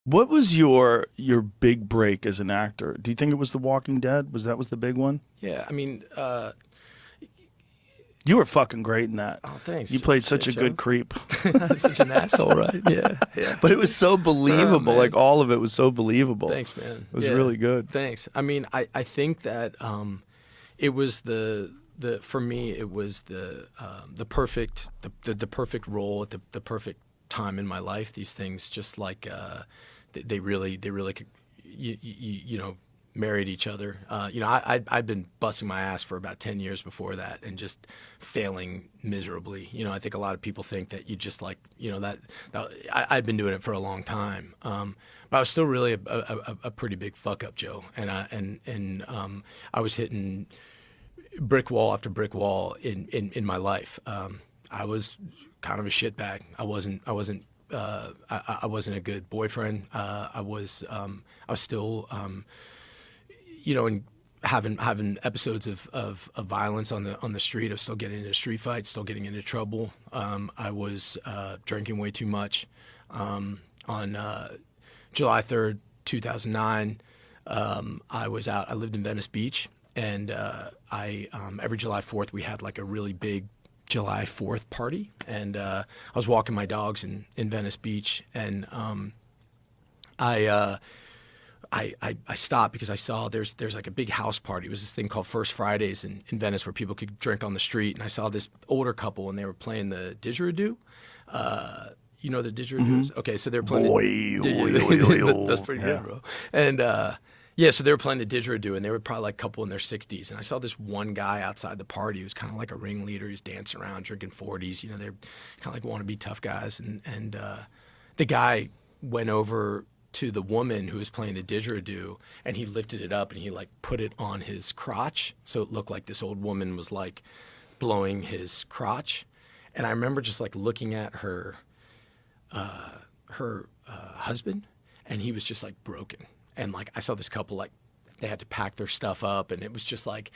What was your big break as an actor? Do you think it was The Walking Dead? Was the big one? Yeah, I mean, You were fucking great in that. oh, thanks. You played Shit, such a Joe. good creep. Such an asshole, right? Yeah, yeah. But it was so Oh, believable. Like man. all of it was so believable. Thanks, man. It was Yeah, really good. thanks. I mean, I think that it was the for me it was the perfect the perfect role at the perfect time in my life. These things just like they really could, you know, married each other. You know, I'd been busting my ass for about 10 years before that and just failing miserably. You know, I think a lot of people think that you just like, you know, I'd been doing it for a long time. But I was still really a pretty big fuck up, Joe. I was hitting brick wall after brick wall in my life. I was kind of a shitbag. I wasn't a good boyfriend. I was still, you know, and having episodes of violence on the street. I was still getting into street fights, still getting into trouble. I was drinking way too much. On July 3rd, 2009, I was out. I lived in Venice Beach, and I every July 4th we had like a really big July 4th party, and I was walking my dogs in Venice Beach, and I, uh, I stopped because I saw there's like a big house party. It was this thing called First Fridays in Venice where people could drink on the street, and I saw this older couple and they were playing the didgeridoo. You know the didgeridoos? Okay, so they were playing Boy, that's pretty good, bro. And yeah, so they were playing the didgeridoo, and they were probably like a couple in their 60s. And I saw this one guy outside the party who was kind of like a ringleader. He was dancing around, drinking 40s. You know, they're kind of like wannabe tough guys. And the guy went over to the woman who was playing the didgeridoo, and he lifted it up and he like put it on his crotch, so it looked like this old woman was like blowing his crotch. And I remember just like looking at her husband, and he was just like broken. And like I saw this couple, like they had to pack their stuff up, and it was just like,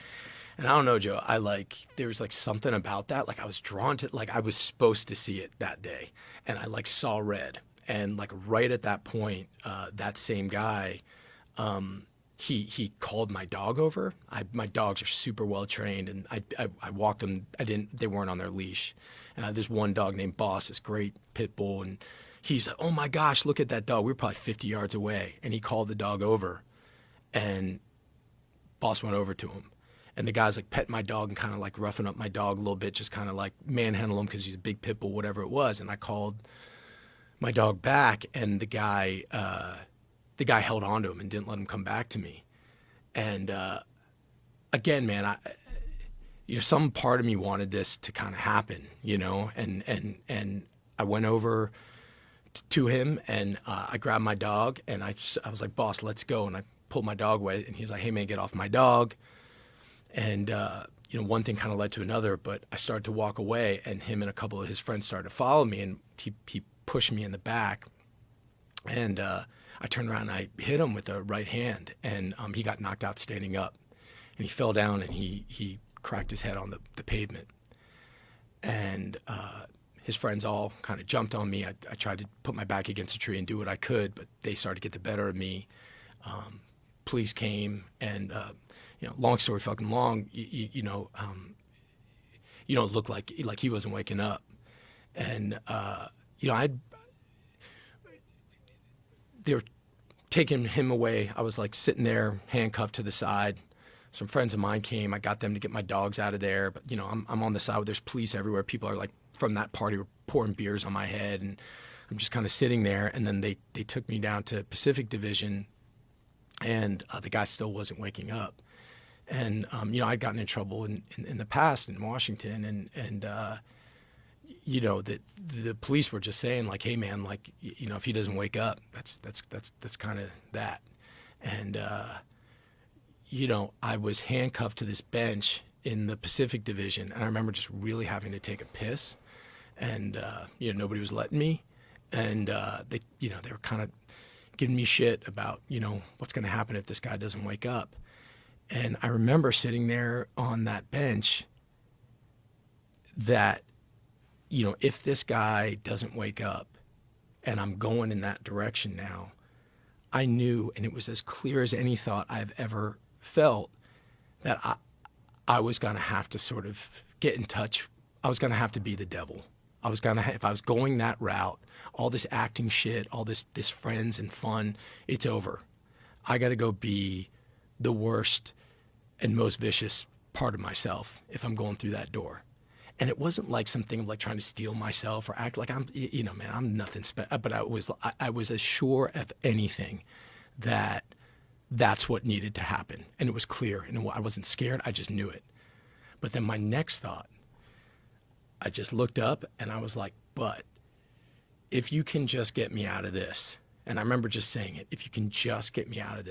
and I don't know, Joe, I like there was like something about that, like I was drawn to, like I was supposed to see it that day, and I like saw red. And like right at that point, that same guy, he called my dog over. My dogs are super well trained, and I walked them. They weren't on their leash. And I had this one dog named Boss, this great pit bull, and he's like, "Oh my gosh, look at that dog." We were probably 50 yards away, and he called the dog over, and Boss went over to him. And the guy's like petting my dog and kind of like roughing up my dog a little bit, just kind of like manhandle him because he's a big pit bull, whatever it was. And I called my dog back, and the guy held on to him and didn't let him come back to me. And again, man, you know, some part of me wanted this to kind of happen, you know, and I went over to him, and I grabbed my dog, and I was like, "Boss, let's go." And I pulled my dog away, and he's like, "Hey man, get off my dog." And you know, one thing kind of led to another, but I started to walk away, and him and a couple of his friends started to follow me, and he pushed me in the back, and I turned around and I hit him with the right hand, and he got knocked out standing up, and he fell down, and he cracked his head on the pavement, and his friends all kind of jumped on me. I tried to put my back against a tree and do what I could, but they started to get the better of me. Police came, and you know, long story fucking long, you know, you know, it looked like he wasn't waking up, and you know, they were taking him away. I was like sitting there handcuffed to the side. Some friends of mine came. I got them to get my dogs out of there. But, you know, I'm on the side where there's police everywhere. People are like from that party were pouring beers on my head. And I'm just kind of sitting there. And then they took me down to Pacific Division. And the guy still wasn't waking up. And, you know, I'd gotten in trouble in the past in Washington. And you know, the police were just saying like, "Hey man, like, you know, if he doesn't wake up, that's kind of that." And you know, I was handcuffed to this bench in the Pacific Division, and I remember just really having to take a piss, and you know, nobody was letting me, and you know, they were kind of giving me shit about, you know, what's going to happen if this guy doesn't wake up. And I remember sitting there on that bench that, you know, if this guy doesn't wake up and I'm going in that direction now, I knew, and it was as clear as any thought I've ever felt, that I was going to have to sort of get in touch. I was going to have to be the devil. I was going to, if I was going that route, all this acting shit, all this friends and fun, it's over. I got to go be the worst and most vicious part of myself if I'm going through that door. And it wasn't like something of like trying to steal myself or act like I'm, you know, man, I'm nothing special. But I was as sure of anything that that's what needed to happen. And it was clear. And I wasn't scared. I just knew it. But then my next thought, I just looked up and I was like, but if you can just get me out of this, and I remember just saying it, if you can just get me out of this,